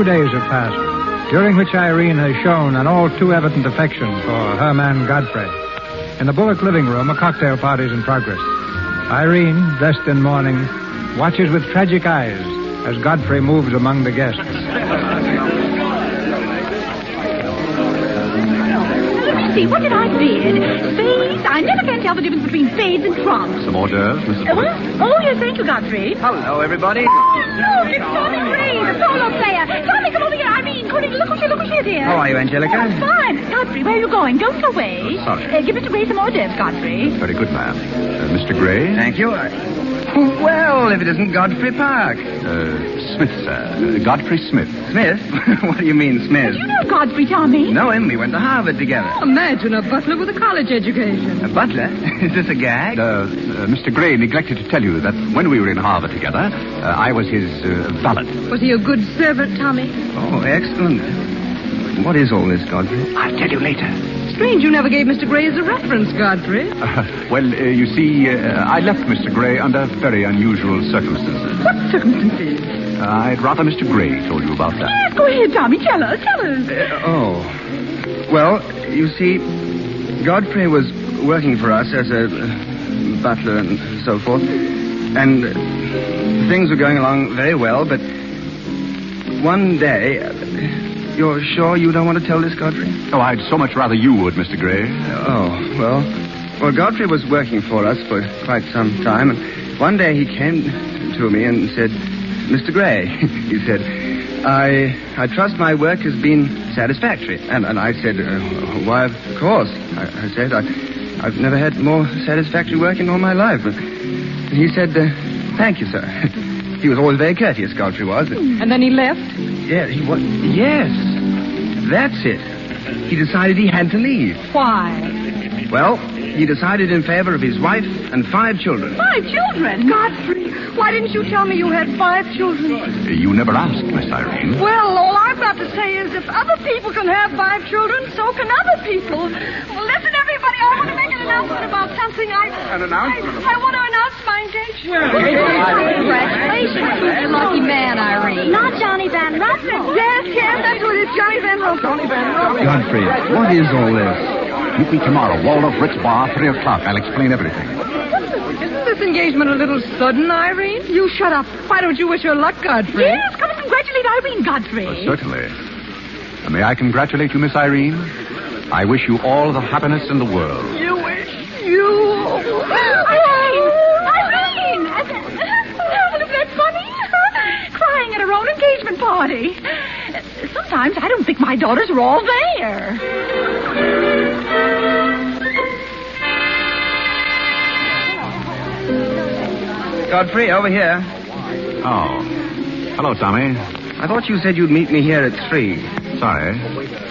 2 days have passed, during which Irene has shown an all too evident affection for her man Godfrey. In the Bullock living room, a cocktail party is in progress. Irene, dressed in mourning, watches with tragic eyes as Godfrey moves among the guests. See, what did I bid? Spades? I never can tell the difference between spades and trumps. Some hors d'oeuvres, Mrs. What? Oh, yes, thank you, Godfrey. Hello, everybody. Oh, look, it's Tommy Gray, the polo player. Tommy, come over here. Irene, look what she is here. How are you, Angelica? Oh, fine. Godfrey, where are you going? Don't go away. Oh, sorry. Give Mr. Gray some hors d'oeuvres, Godfrey. Very good, ma'am. Mr. Gray? Thank you. Well, if it isn't Godfrey Park. Smith, sir. Godfrey Smith. Smith? What do you mean, Smith? You know Godfrey, Tommy. Know him. We went to Harvard together. Imagine a butler with a college education. A butler? Is this a gag? Mr. Gray neglected to tell you that when we were in Harvard together, I was his valet. Was he a good servant, Tommy? Oh, excellent. What is all this, Godfrey? I'll tell you later. Strange you never gave Mr. Gray as a reference, Godfrey. You see, I left Mr. Gray under very unusual circumstances. What circumstances? I'd rather Mr. Gray told you about that. Yes, go ahead, Tommy. Tell us. Well, you see, Godfrey was working for us as a butler and so forth, and things were going along very well, but one day... You're sure you don't want to tell this, Godfrey? Oh, I'd so much rather you would, Mr. Gray. Well, Godfrey was working for us for quite some time, and one day he came to me and said, Mr. Gray, he said, I trust my work has been satisfactory. And I said, why, of course. I said, I've never had more satisfactory work in all my life. And he said, thank you, sir. He was always very courteous, Godfrey was. And then he left? Yeah, he was. Yes, that's it. He decided he had to leave. Why? Well, he decided in favor of his wife and 5 children. 5 children? Godfrey, why didn't you tell me you had 5 children? You never asked, Miss Irene. Well, all I've got to say is if other people can have 5 children, so can other people. Well, listen, everybody, I want to make an announcement about something. An announcement? I want to announce my engagement. Congratulations to the lucky man, Irene. Not Johnny Van Russell. Yes, that's what it's Johnny Van Russell. Johnny Van Russell. Godfrey, what is all this? Meet me tomorrow, Waldorf Ritz Bar, 3 o'clock. I'll explain everything. Isn't this engagement a little sudden, Irene? You shut up. Why don't you wish her luck, Godfrey? Yes, come and congratulate Irene, Godfrey. Certainly. May I congratulate you, Miss Irene? I wish you all the happiness in the world. You wish? Irene! Isn't that funny? Crying at her own engagement party. Sometimes I don't think my daughters are all there. Godfrey, over here. Oh. Hello, Tommy. I thought you said you'd meet me here at 3. Sorry.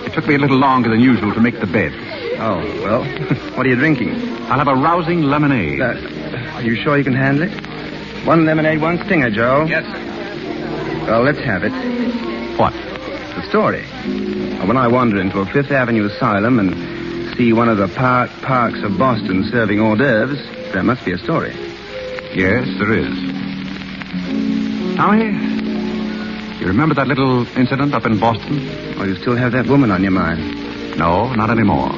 It took me a little longer than usual to make the bed. Oh, well, what are you drinking? I'll have a rousing lemonade. Are you sure you can handle it? 1 lemonade, 1 stinger, Joe. Yes, sir. Well, let's have it. What? The story. When I wander into a Fifth Avenue asylum and see one of the parks of Boston serving hors d'oeuvres, there must be a story. Yes, there is. Tommy, you remember that little incident up in Boston? Oh, you still have that woman on your mind? No, not anymore.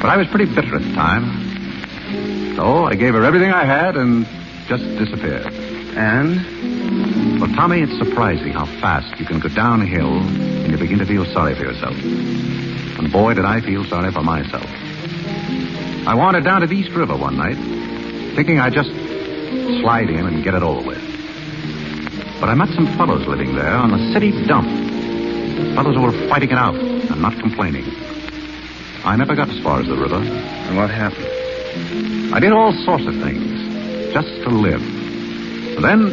But I was pretty bitter at the time. So I gave her everything I had and just disappeared. And? Well, Tommy, it's surprising how fast you can go downhill and you begin to feel sorry for yourself. And boy, did I feel sorry for myself. I wandered down to the East River one night, thinking I'd just slide in and get it over with. But I met some fellows living there on the city dump. Fellows who were fighting it out and not complaining. I never got as far as the river. And what happened? I did all sorts of things, just to live. And then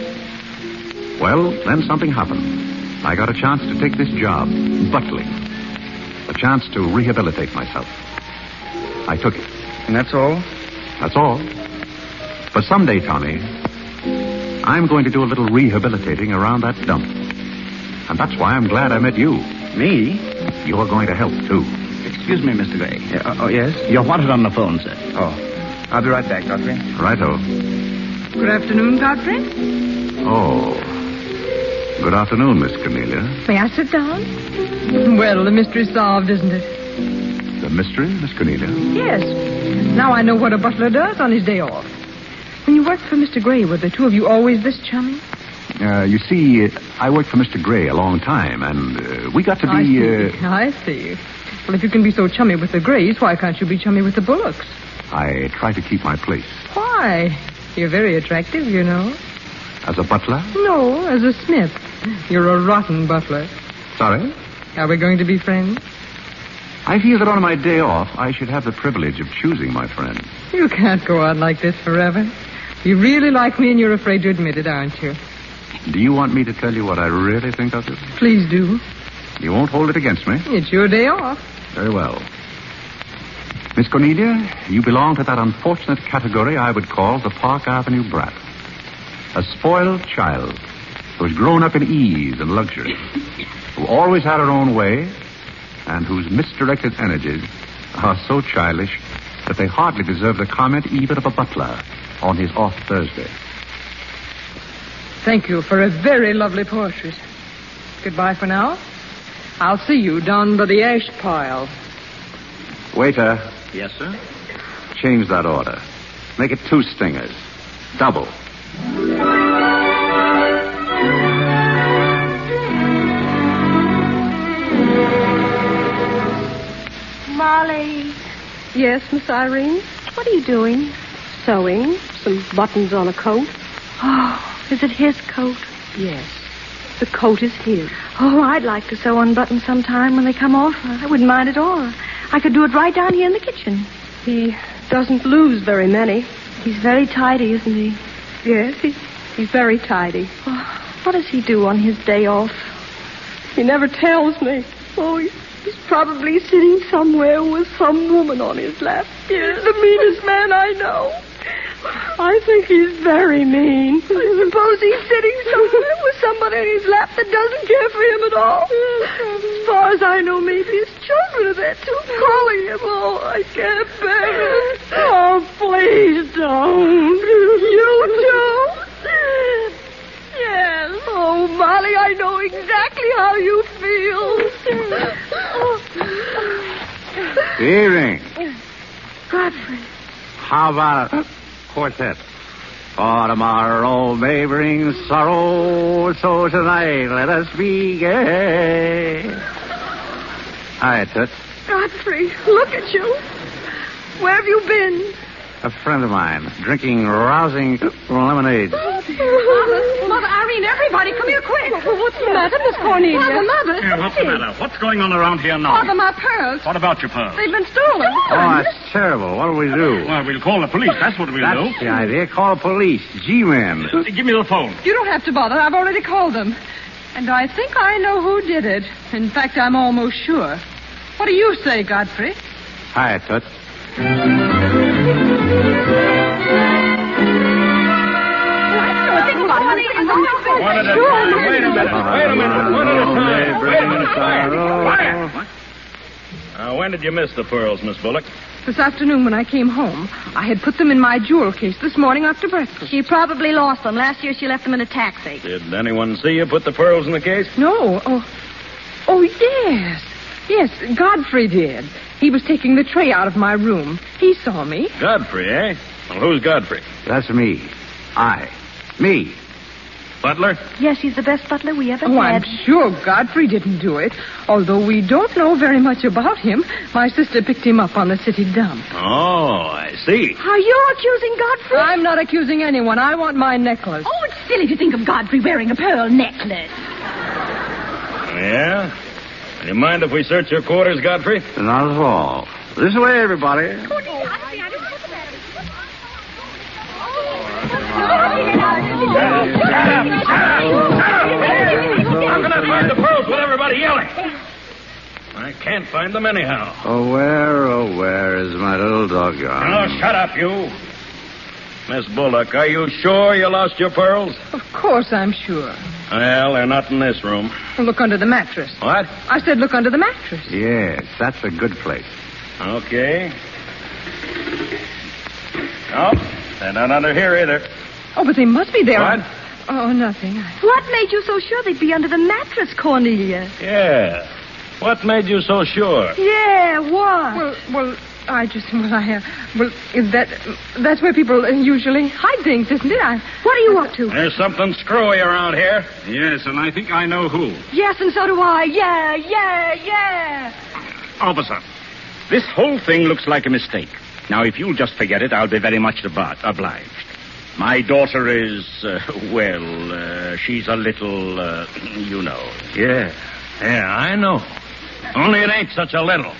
something happened. I got a chance to take this job, butling. A chance to rehabilitate myself. I took it. And that's all? That's all. But someday, Tommy, I'm going to do a little rehabilitating around that dump. And that's why I'm glad I met you. Me? You're going to help, too. Excuse me, Mr. Gray. Yes? You're wanted on the phone, sir. Oh, I'll be right back, Godfrey. Righto. Good afternoon, Godfrey. Oh. Good afternoon, Miss Cornelia. May I sit down? Well, the mystery's solved, isn't it? The mystery, Miss Cornelia? Yes. Now I know what a butler does on his day off. When you worked for Mr. Gray, were the two of you always this chummy? You see, I worked for Mr. Gray a long time, and we got to be... I see. Well, if you can be so chummy with the Grays, why can't you be chummy with the Bullocks? I try to keep my place. Why? You're very attractive, you know. As a butler? No, as a smith. You're a rotten butler. Sorry? Are we going to be friends? I feel that on my day off, I should have the privilege of choosing my friends. You can't go on like this forever. You really like me, and you're afraid to admit it, aren't you? Do you want me to tell you what I really think of you? Please do. You won't hold it against me? It's your day off. Very well. Miss Cornelia, you belong to that unfortunate category I would call the Park Avenue brat. A spoiled child who's grown up in ease and luxury, who always had her own way, and whose misdirected energies are so childish that they hardly deserve the comment even of a butler on his off Thursday. Thank you for a very lovely portrait. Goodbye for now. I'll see you down by the ash pile. Waiter, Yes, sir? change that order. Make it 2 stingers. Double. Molly. Yes, Miss Irene? What are you doing? Sewing. Some buttons on a coat. Oh, is it his coat? Yes. The coat is his. Oh, I'd like to sew on buttons sometime when they come off. I wouldn't mind at all. I could do it right down here in the kitchen. He doesn't lose very many. He's very tidy, isn't he? Yes, he's very tidy. Oh, what does he do on his day off? He never tells me. Oh, he's probably sitting somewhere with some woman on his lap. He's the meanest man I know. I think he's very mean. I suppose he's sitting somewhere with somebody on his lap that doesn't care for him at all. As far as I know, maybe his children are there too, calling him. Oh, I can't bear it. Oh, please don't. You too? Yes. Oh, Molly, I know exactly how you feel. Good evening. Godfrey. How about a quartet? For tomorrow may bring sorrow, so tonight let us be gay. Hi, Toots. Godfrey, look at you. Where have you been? A friend of mine, drinking rousing lemonade. Mother Irene, everybody, come here quick. What's the matter, Miss Cornelia? Mother. Yeah, what's the matter? What's going on around here now? Father, my pearls. What about your pearls? They've been stolen. Oh, that's terrible. What'll we do? Well, we'll call the police. That's what we'll That's the idea. Call the police. G-Men. do. Give me the phone. You don't have to bother. I've already called them. And I think I know who did it. In fact, I'm almost sure. What do you say, Godfrey? Hi, Toots. One at a time. Wait a minute. One at a time. Wait a minute. Quiet. When did you miss the pearls, Miss Bullock? This afternoon when I came home, I had put them in my jewel case this morning after breakfast. She probably lost them. Last year she left them in a taxi. Did anyone see you put the pearls in the case? No. Oh, yes. Yes, Godfrey did. He was taking the tray out of my room. He saw me. Godfrey, eh? Well, who's Godfrey? That's me. Me. Butler? Yes, he's the best butler we ever Oh, I'm had. sure Godfrey didn't do it. Although we don't know very much about him. My sister picked him up on the city dump. Oh, I see. Are you accusing Godfrey? I'm not accusing anyone. I want my necklace. Oh, it's silly to think of Godfrey wearing a pearl necklace. Yeah? Do you mind if we search your quarters, Godfrey? Not at all. This way, everybody. How can I find the pearls with everybody yelling? I can't find them anyhow. Oh, where is my little doggone? Oh, shut up, you. Miss Bullock, are you sure you lost your pearls? Of course I'm sure. Well, they're not in this room. Look under the mattress. What? I said look under the mattress. Yes, that's a good place. Okay. No, they're not under here either. Oh, but they must be there. What? Oh, nothing. What made you so sure they'd be under the mattress, Cornelia? Yeah. What made you so sure? Yeah, what? Well, that's where people usually hide things, isn't it? What are you up to? There's something screwy around here. Yes, and I think I know who. Yes, and so do I. Yeah. Officer, this whole thing looks like a mistake. Now, if you'll just forget it, I'll be very much obliged. My daughter is, she's a little, you know. Yeah, I know. Only it ain't such a little.